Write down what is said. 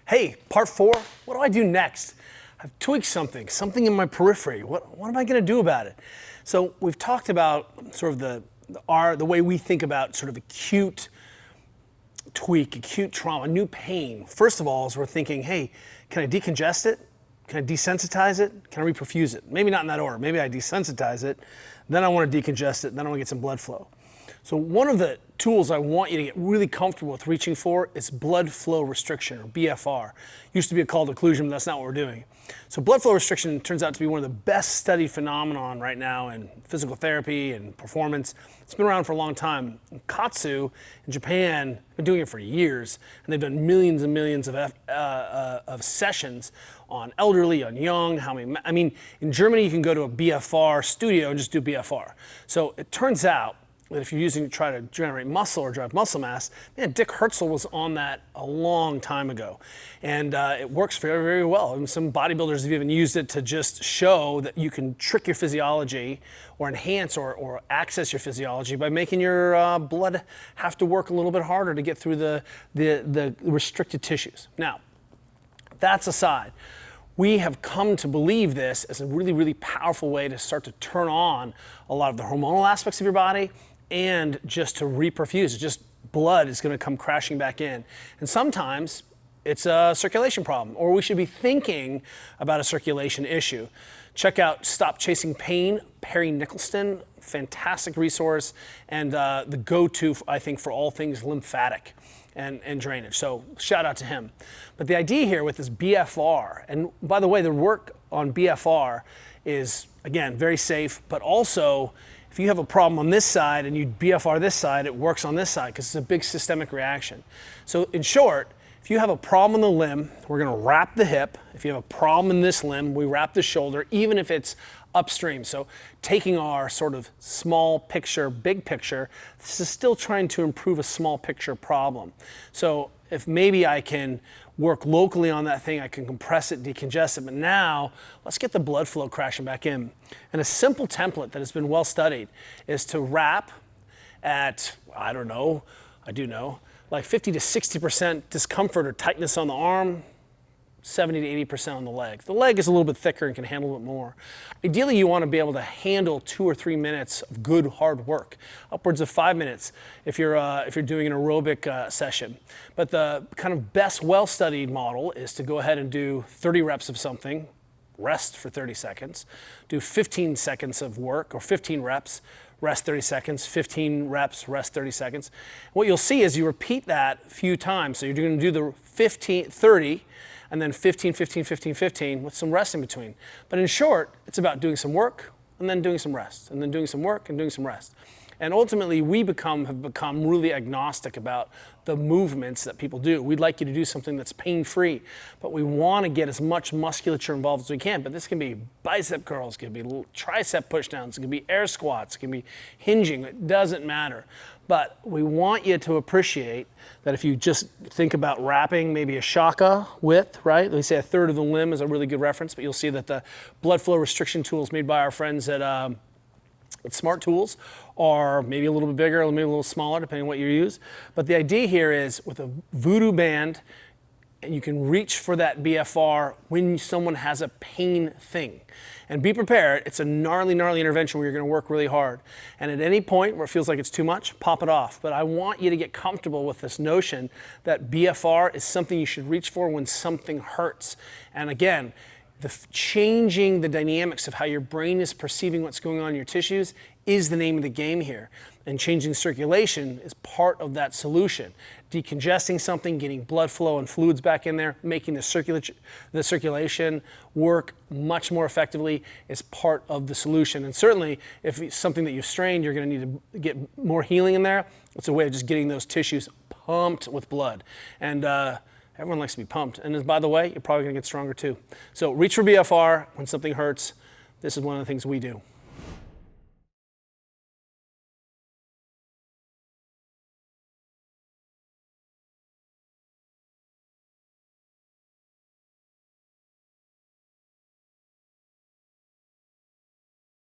Hey, part 4, what do I do next? I've tweaked something in my periphery. What am I going to do about it? So we've talked about sort of the way we think about sort of acute tweak, acute trauma, new pain. First of all, is we're thinking, hey, can I decongest it? Can I desensitize it? Can I reperfuse it? Maybe not in that order. Maybe I desensitize it, then I want to decongest it, then I want to get some blood flow. So one of the tools I want you to get really comfortable with reaching for is blood flow restriction, or BFR. Used to be called occlusion, but that's not what we're doing. So blood flow restriction turns out to be one of the best studied phenomenon right now in physical therapy and performance. It's been around for a long time. Katsu in Japan have been doing it for years, and they've done millions and millions of sessions on elderly, on young. In Germany you can go to a BFR studio and just do BFR. So it turns out that if you're using it to try to generate muscle or drive muscle mass, man, Dick Herzl was on that a long time ago. And it works very, very well. And some bodybuilders have even used it to just show that you can trick your physiology or enhance or access your physiology by making your blood have to work a little bit harder to get through the restricted tissues. Now, that's aside. We have come to believe this as a really, really powerful way to start to turn on a lot of the hormonal aspects of your body and just to reperfuse. Just blood is going to come crashing back in. And sometimes it's a circulation problem, or we should be thinking about a circulation issue. Check out Stop Chasing Pain, Perry Nicholson, fantastic resource, and the go-to, I think, for all things lymphatic and drainage. So shout out to him. But the idea here with this BFR, and by the way, the work on BFR is, again, very safe, but also if you have a problem on this side and you BFR this side, it works on this side because it's a big systemic reaction. So in short, if you have a problem in the limb, we're going to wrap the hip. If you have a problem in this limb, we wrap the shoulder, even if it's upstream. So taking our sort of small picture, big picture, this is still trying to improve a small picture problem. So if maybe I can work locally on that thing, I can compress it, decongest it, but now let's get the blood flow crashing back in. And a simple template that has been well studied is to wrap at, like 50 to 60% discomfort or tightness on the arm, 70 to 80% on the leg. The leg is a little bit thicker and can handle a little bit more. Ideally, you want to be able to handle 2 or 3 minutes of good hard work, upwards of 5 minutes if you're doing an aerobic session. But the kind of best well-studied model is to go ahead and do 30 reps of something, rest for 30 seconds, do 15 seconds of work, or 15 reps, rest 30 seconds, 15 reps, rest 30 seconds. What you'll see is you repeat that a few times. So you're going to do the 30, and then 15, 15, 15, 15 with some rest in between. But in short, it's about doing some work and then doing some rest, and then doing some work and doing some rest. And ultimately, we have become really agnostic about the movements that people do. We'd like you to do something that's pain-free, but we want to get as much musculature involved as we can. But this can be bicep curls, it can be tricep pushdowns, it can be air squats, it can be hinging, it doesn't matter. But we want you to appreciate that if you just think about wrapping maybe a shaka width, right? They say a third of the limb is a really good reference, but you'll see that the blood flow restriction tools made by our friends at Smart Tools are maybe a little bit bigger, maybe a little smaller, depending on what you use. But the idea here is with a voodoo band, and you can reach for that BFR when someone has a pain thing. And be prepared, it's a gnarly intervention where you're gonna work really hard. And at any point where it feels like it's too much, pop it off. But I want you to get comfortable with this notion that BFR is something you should reach for when something hurts. And again, changing the dynamics of how your brain is perceiving what's going on in your tissues is the name of the game here. And changing circulation is part of that solution. Decongesting something, getting blood flow and fluids back in there, making the circulation work much more effectively is part of the solution. And certainly, if it's something that you've strained, you're going to need to get more healing in there. It's a way of just getting those tissues pumped with blood. And everyone likes to be pumped. And by the way, you're probably going to get stronger too. So reach for BFR when something hurts. This is one of the things we do.